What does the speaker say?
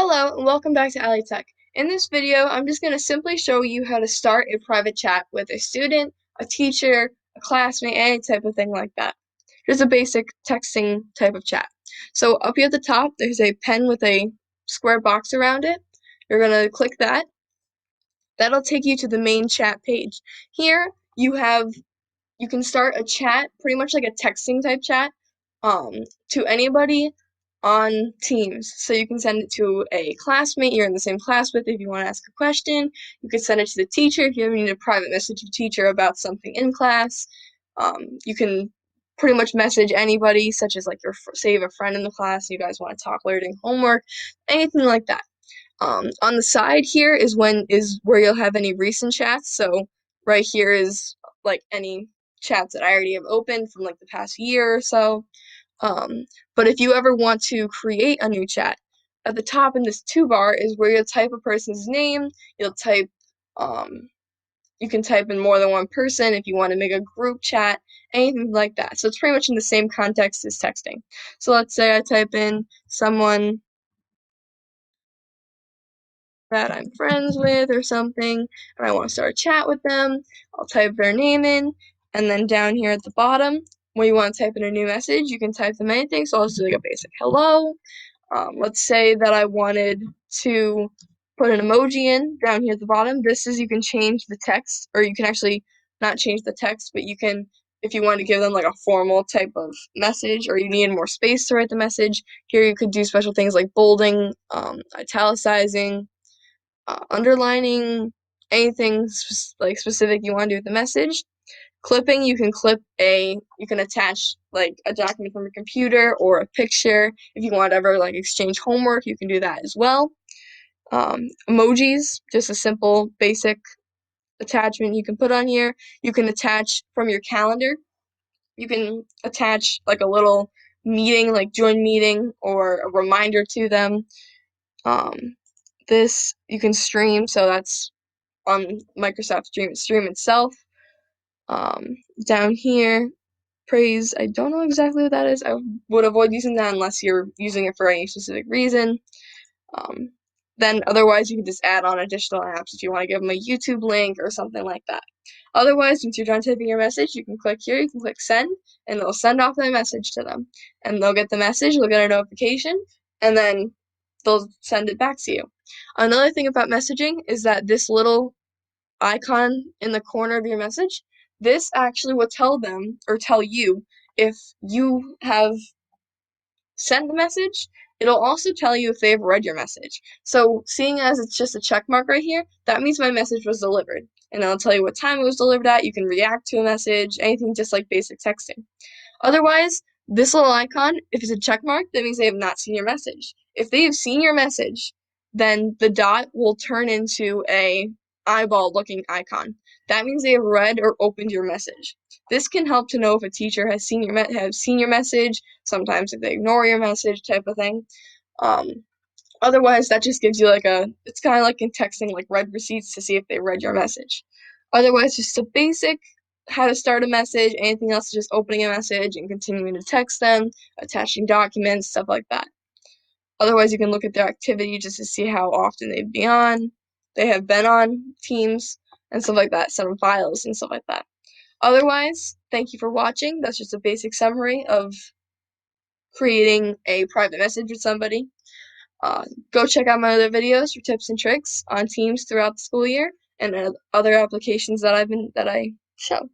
Hello and welcome back to Ally Tech. In this video, I'm just going to simply show you how to start a private chat with a student, a teacher, a classmate, any type of thing like that. Just a basic texting type of chat. So up here at the top, there's a pen with a square box around it. You're going to click that. That'll take you to the main chat page. Here, you can start a chat, pretty much like a texting type chat, um, to anybody on Teams. So you can send it to a classmate you're in the same class with if you want to ask a question. You could send it to the teacher if you ever need a private message to the teacher about something in class. You can pretty much message anybody, such as like say you have a friend in the class, you guys want to talk while you're doing homework, anything like that. On the side here is where you'll have any recent chats. So right here is like any chats that I already have opened from like the past year or so. But if you ever want to create a new chat, at the top in this toolbar is where you'll type a person's name. You'll type, you can type in more than one person if you want to make a group chat, anything like that. So it's pretty much in the same context as texting. So let's say I type in someone that I'm friends with or something, and I want to start a chat with them. I'll type their name in, and then down here at the bottom, when you want to type in a new message, you can type them anything. So I'll just do like a basic hello. Let's say that I wanted to put an emoji in down here at the bottom. This is, you can change the text, or you can actually not change the text, but you can, if you want to give them like a formal type of message, or you need more space to write the message, here you could do special things like bolding, italicizing, underlining, anything like specific you want to do with the message. Clipping, you can attach like a document from your computer or a picture. If you want to ever like exchange homework, you can do that as well. Emojis, just a simple basic attachment you can put on here. You can attach from your calendar. You can attach like a little meeting, like join meeting, or a reminder to them. This you can stream, so that's on Microsoft Stream itself. Down here, praise, I don't know exactly what that is. I would avoid using that unless you're using it for any specific reason. Um, then otherwise you can just add on additional apps if you want to give them a YouTube link or something like that. Otherwise, once you're done typing your message, you can click here, you can click send, and it'll send off the message to them. And they'll get the message, they'll get a notification, and then they'll send it back to you. Another thing about messaging is that this little icon in the corner of your message, this actually will tell them or tell you if you have sent the message. It'll also tell you if they've read your message. So seeing as it's just a check mark right here, that means my message was delivered. And it'll tell you what time it was delivered at. You can react to a message, anything just like basic texting. Otherwise, this little icon, if it's a check mark, that means they have not seen your message. If they have seen your message, then the dot will turn into a eyeball looking icon. That means they have read or opened your message. This can help to know if a teacher has seen your message, sometimes if they ignore your message type of thing. Otherwise, that just gives you like it's kind of like in texting, like read receipts to see if they read your message. Otherwise, just a basic how to start a message, anything else is just opening a message and continuing to text them, attaching documents, stuff like that. Otherwise, you can look at their activity just to see how often they have been on Teams and stuff like that, send them files and stuff like that. Otherwise, thank you for watching. That's just a basic summary of creating a private message with somebody. Go check out my other videos for tips and tricks on Teams throughout the school year and other applications that I show.